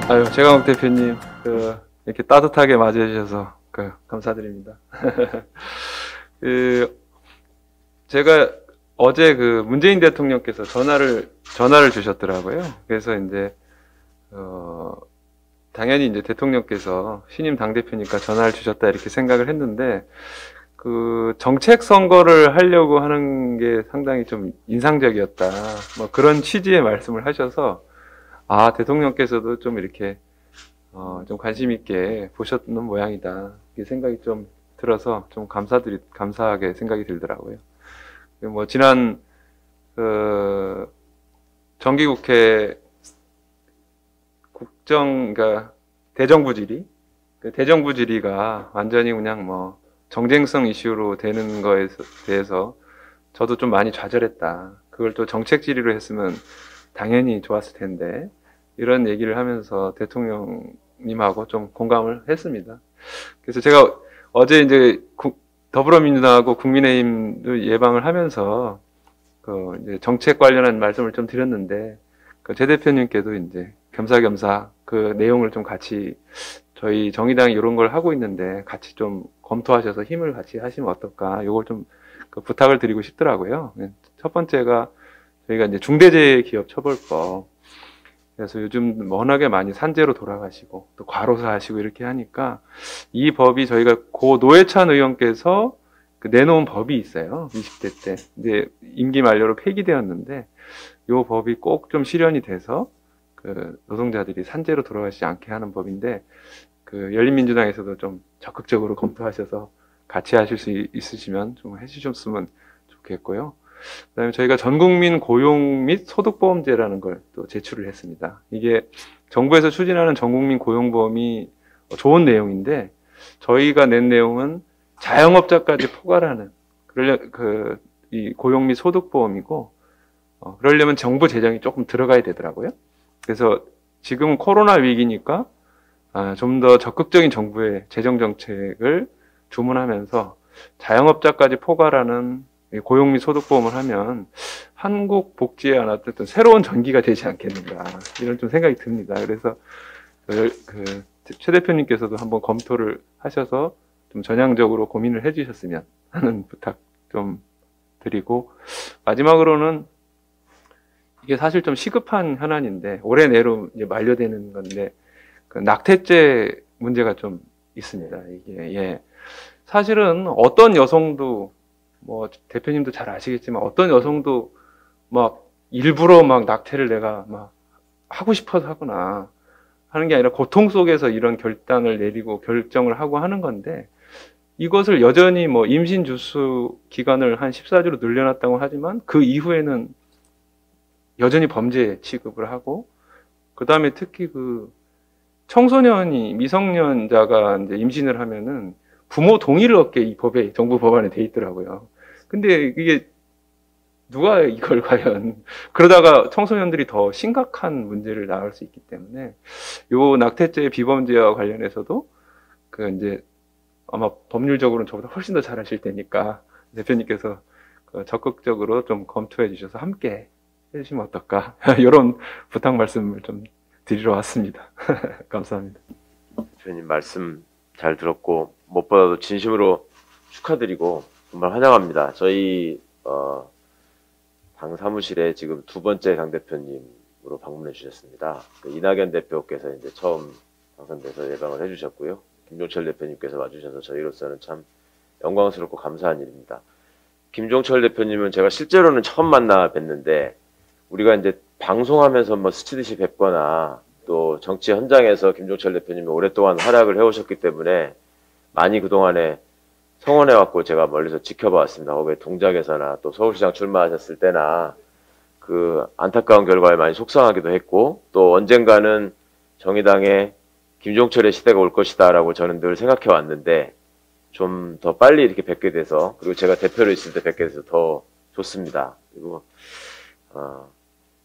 아유, 최강욱 대표님, 이렇게 따뜻하게 맞이해주셔서, 감사드립니다. 제가 어제 문재인 대통령께서 전화를 주셨더라고요. 그래서 이제, 당연히 이제 대통령께서 신임 당대표니까 전화를 주셨다 이렇게 생각을 했는데, 정책 선거를 하려고 하는 게 상당히 좀 인상적이었다. 뭐 그런 취지의 말씀을 하셔서, 아, 대통령께서도 좀 이렇게, 좀 관심 있게 보셨는 모양이다. 이게 생각이 좀 들어서 좀 감사하게 생각이 들더라고요. 뭐, 지난, 정기국회 그러니까 대정부 질의, 대정부 질의가 완전히 그냥 뭐, 정쟁성 이슈로 되는 거에 대해서 저도 좀 많이 좌절했다. 그걸 또 정책 질의로 했으면 당연히 좋았을 텐데, 이런 얘기를 하면서 대통령님하고 좀 공감을 했습니다. 그래서 제가 어제 이제 더불어민주당하고 국민의힘도 예방을 하면서 이제 정책 관련한 말씀을 좀 드렸는데, 제 대표님께도 이제 겸사겸사 그 내용을 좀 같이 저희 정의당이 이런 걸 하고 있는데 같이 좀 검토하셔서 힘을 같이 하시면 어떨까, 요걸 좀 부탁을 드리고 싶더라고요. 첫 번째가 저희가 이제 중대재해기업처벌법, 그래서 요즘 워낙에 많이 산재로 돌아가시고 또 과로사 하시고 이렇게 하니까 이 법이 저희가 고 노회찬 의원께서 내놓은 법이 있어요. 20대 때. 이제 임기 만료로 폐기되었는데 이 법이 꼭 좀 실현이 돼서 노동자들이 산재로 돌아가시지 않게 하는 법인데, 열린민주당에서도 좀 적극적으로 검토하셔서 같이 하실 수 있으시면 좀 해주셨으면 좋겠고요. 그다음에 저희가 전국민 고용 및 소득보험제라는 걸 또 제출을 했습니다. 이게 정부에서 추진하는 전국민 고용보험이 좋은 내용인데, 저희가 낸 내용은 자영업자까지 포괄하는 이 고용 및 소득보험이고, 그러려면 정부 재정이 조금 들어가야 되더라고요. 그래서 지금 코로나 위기니까 좀 더 적극적인 정부의 재정 정책을 주문하면서 자영업자까지 포괄하는 고용 및 소득보험을 하면 한국 복지에 하나 어떤 새로운 전기가 되지 않겠는가, 이런 좀 생각이 듭니다. 그래서 최 대표님께서도 한번 검토를 하셔서 좀 전향적으로 고민을 해주셨으면 하는 부탁 좀 드리고, 마지막으로는 이게 사실 좀 시급한 현안인데 올해 내로 이제 만료되는 건데, 낙태죄 문제가 좀 있습니다. 이게 사실은 어떤 여성도, 뭐 대표님도 잘 아시겠지만 어떤 여성도 막 일부러 막 낙태를 내가 막 하고 싶어서 하거나 하는 게 아니라 고통 속에서 이런 결단을 내리고 결정을 하고 하는 건데, 이것을 여전히 뭐 임신 주수 기간을 한 14주로 늘려놨다고 하지만 그 이후에는 여전히 범죄 취급을 하고, 그 다음에 특히 청소년이, 미성년자가 이제 임신을 하면은 부모 동의를 얻게 이 법에, 정부 법안에 돼 있더라고요. 근데 이게 누가 이걸 과연, 그러다가 청소년들이 더 심각한 문제를 낳을 수 있기 때문에 요 낙태죄 비범죄와 관련해서도 이제 아마 법률적으로는 저보다 훨씬 더 잘 아실 테니까 대표님께서 적극적으로 좀 검토해 주셔서 함께 해주시면 어떨까, 이런 부탁 말씀을 좀 드리러 왔습니다. 감사합니다. 대표님 말씀 잘 들었고 무엇보다도 진심으로 축하드리고 정말 환영합니다. 저희 당 사무실에 지금 두 번째 당대표님으로 방문해 주셨습니다. 이낙연 대표께서 이제 처음 당선돼서 예방을 해주셨고요. 김종철 대표님께서 와주셔서 저희로서는 참 영광스럽고 감사한 일입니다. 김종철 대표님은 제가 실제로는 처음 만나 뵀는데, 우리가 이제 방송하면서 뭐 스치듯이 뵙거나 또 정치 현장에서 김종철 대표님이 오랫동안 활약을 해오셨기 때문에 많이 그동안에 성원해왔고 제가 멀리서 지켜봐 왔습니다. 거기에 동작에서나 또 서울시장 출마하셨을 때나 그 안타까운 결과에 많이 속상하기도 했고, 또 언젠가는 정의당에 김종철의 시대가 올 것이다 라고 저는 늘 생각해 왔는데, 좀 더 빨리 이렇게 뵙게 돼서, 그리고 제가 대표로 있을 때 뵙게 돼서 더 좋습니다. 그리고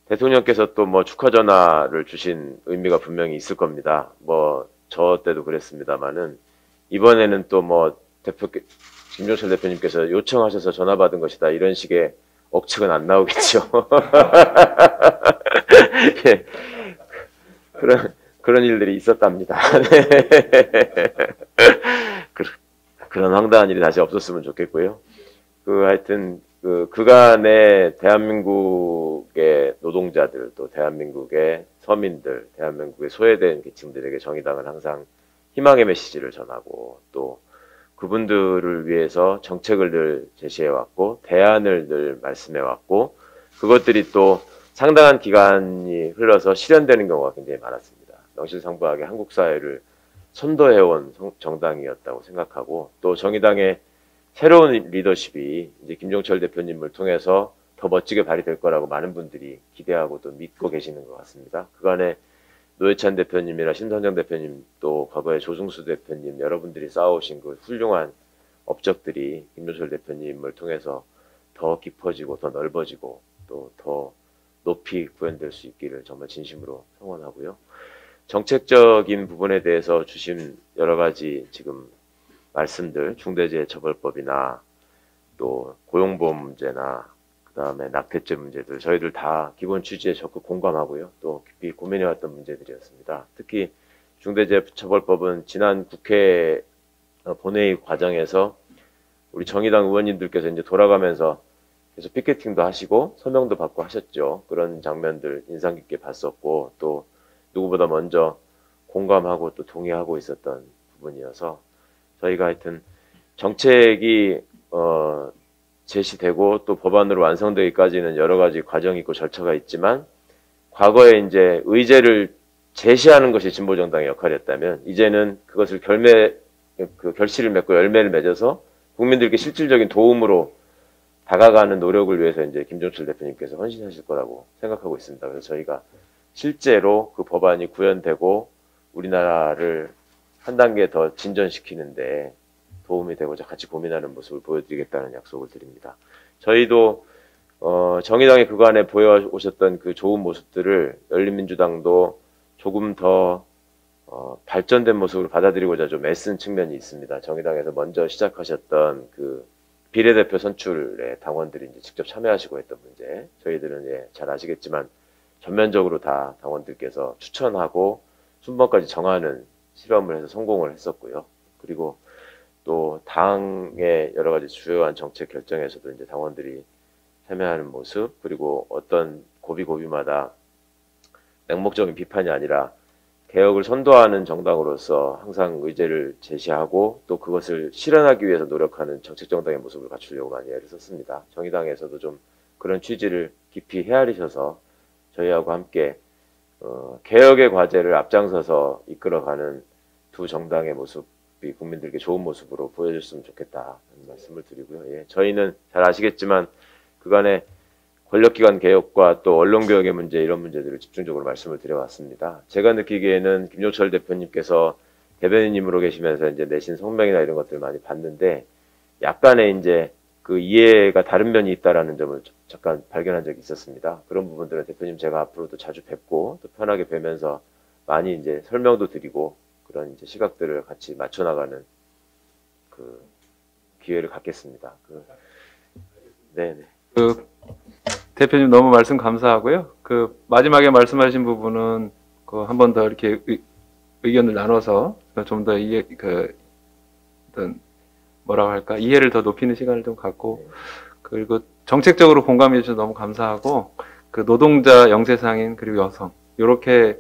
대통령께서 또 뭐 축하 전화를 주신 의미가 분명히 있을 겁니다. 뭐 저 때도 그랬습니다만은 이번에는 또 뭐 김종철 대표님께서 요청하셔서 전화 받은 것이다 이런 식의 억측은 안 나오겠죠. 예, 그런 일들이 있었답니다. 네. 그런 황당한 일이 다시 없었으면 좋겠고요. 하여튼 그간의 대한민국의 노동자들, 또 대한민국의 서민들, 대한민국의 소외된 계층들에게 정의당은 항상 희망의 메시지를 전하고, 또 그분들을 위해서 정책을 늘 제시해왔고, 대안을 늘 말씀해왔고, 그것들이 또 상당한 기간이 흘러서 실현되는 경우가 굉장히 많았습니다. 명실상부하게 한국 사회를 선도해온 정당이었다고 생각하고, 또 정의당의 새로운 리더십이 이제 김종철 대표님을 통해서 더 멋지게 발휘될 거라고 많은 분들이 기대하고 또 믿고 계시는 것 같습니다. 그간에 노회찬 대표님이나 심상정 대표님, 또 과거에 조승수 대표님, 여러분들이 쌓아오신 그 훌륭한 업적들이 김종철 대표님을 통해서 더 깊어지고 더 넓어지고 또 더 높이 구현될 수 있기를 정말 진심으로 성원하고요. 정책적인 부분에 대해서 주신 여러 가지 지금 말씀들, 중대재해처벌법이나 또 고용보험 문제나 그다음에 낙태죄 문제들, 저희들 다 기본 취지에 적극 공감하고요. 또 깊이 고민해왔던 문제들이었습니다. 특히 중대재해처벌법은 지난 국회 본회의 과정에서 우리 정의당 의원님들께서 이제 돌아가면서 계속 피켓팅도 하시고 서명도 받고 하셨죠. 그런 장면들 인상 깊게 봤었고, 또 누구보다 먼저 공감하고 또 동의하고 있었던 부분이어서 저희가 하여튼 정책이 제시되고 또 법안으로 완성되기까지는 여러 가지 과정이 있고 절차가 있지만, 과거에 이제 의제를 제시하는 것이 진보정당의 역할이었다면, 이제는 그것을 결실을 맺고 열매를 맺어서 국민들께 실질적인 도움으로 다가가는 노력을 위해서 이제 김종철 대표님께서 헌신하실 거라고 생각하고 있습니다. 그래서 저희가 실제로 그 법안이 구현되고 우리나라를 한 단계 더 진전시키는데 도움이 되고자 같이 고민하는 모습을 보여드리겠다는 약속을 드립니다. 저희도 정의당이 그간에 보여오셨던 그 좋은 모습들을 열린민주당도 조금 더 발전된 모습으로 받아들이고자 좀 애쓴 측면이 있습니다. 정의당에서 먼저 시작하셨던 그 비례대표 선출에 당원들이 이제 직접 참여하시고 했던 문제, 저희들은 잘 아시겠지만 전면적으로 다 당원들께서 추천하고 순번까지 정하는 실험을 해서 성공을 했었고요. 그리고 또 당의 여러 가지 주요한 정책 결정에서도 이제 당원들이 참여하는 모습, 그리고 어떤 고비고비마다 맹목적인 비판이 아니라 개혁을 선도하는 정당으로서 항상 의제를 제시하고 또 그것을 실현하기 위해서 노력하는 정책정당의 모습을 갖추려고 많이 애를 썼습니다. 정의당에서도 좀 그런 취지를 깊이 헤아리셔서 저희하고 함께 개혁의 과제를 앞장서서 이끌어가는 두 정당의 모습이 국민들께 좋은 모습으로 보여줬으면 좋겠다는 말씀을 드리고요. 예, 저희는 잘 아시겠지만 그간의 권력기관 개혁과 또 언론개혁의 문제, 이런 문제들을 집중적으로 말씀을 드려왔습니다. 제가 느끼기에는 김종철 대표님께서 대변인님으로 계시면서 이제 내신 성명이나 이런 것들을 많이 봤는데 약간의 이제 그 이해가 다른 면이 있다라는 점을 잠깐 발견한 적이 있었습니다. 그런 부분들은 대표님 제가 앞으로도 자주 뵙고 또 편하게 뵈면서 많이 이제 설명도 드리고 그런 이제 시각들을 같이 맞춰나가는 그 기회를 갖겠습니다. 네네. 대표님 너무 말씀 감사하고요. 마지막에 말씀하신 부분은 한 번 더 이렇게 의견을 나눠서 좀 더 어떤 뭐라고 할까, 이해를 더 높이는 시간을 좀 갖고, 그리고 정책적으로 공감해 주셔서 너무 감사하고, 노동자, 영세상인, 그리고 여성, 이렇게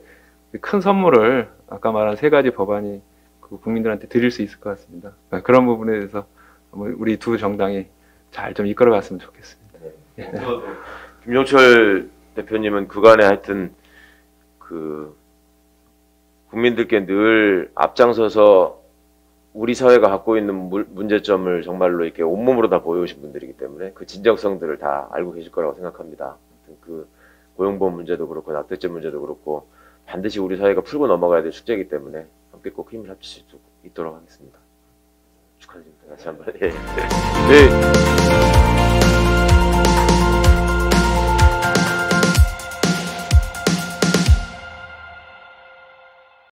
큰 선물을 아까 말한 세 가지 법안이 국민들한테 드릴 수 있을 것 같습니다. 그런 부분에 대해서 우리 두 정당이 잘 좀 이끌어갔으면 좋겠습니다. 네. 김종철 대표님은 그간에 하여튼 국민들께 늘 앞장서서 우리 사회가 갖고 있는 문제점을 정말로 이렇게 온몸으로 다 보여오신 분들이기 때문에 그 진정성들을 다 알고 계실 거라고 생각합니다. 그 고용보험 문제도 그렇고 낙태죄 문제도 그렇고 반드시 우리 사회가 풀고 넘어가야 될 숙제이기 때문에 함께 꼭 힘을 합칠 수 있도록 하겠습니다. 축하드립니다. 다시 한번. 예. 네.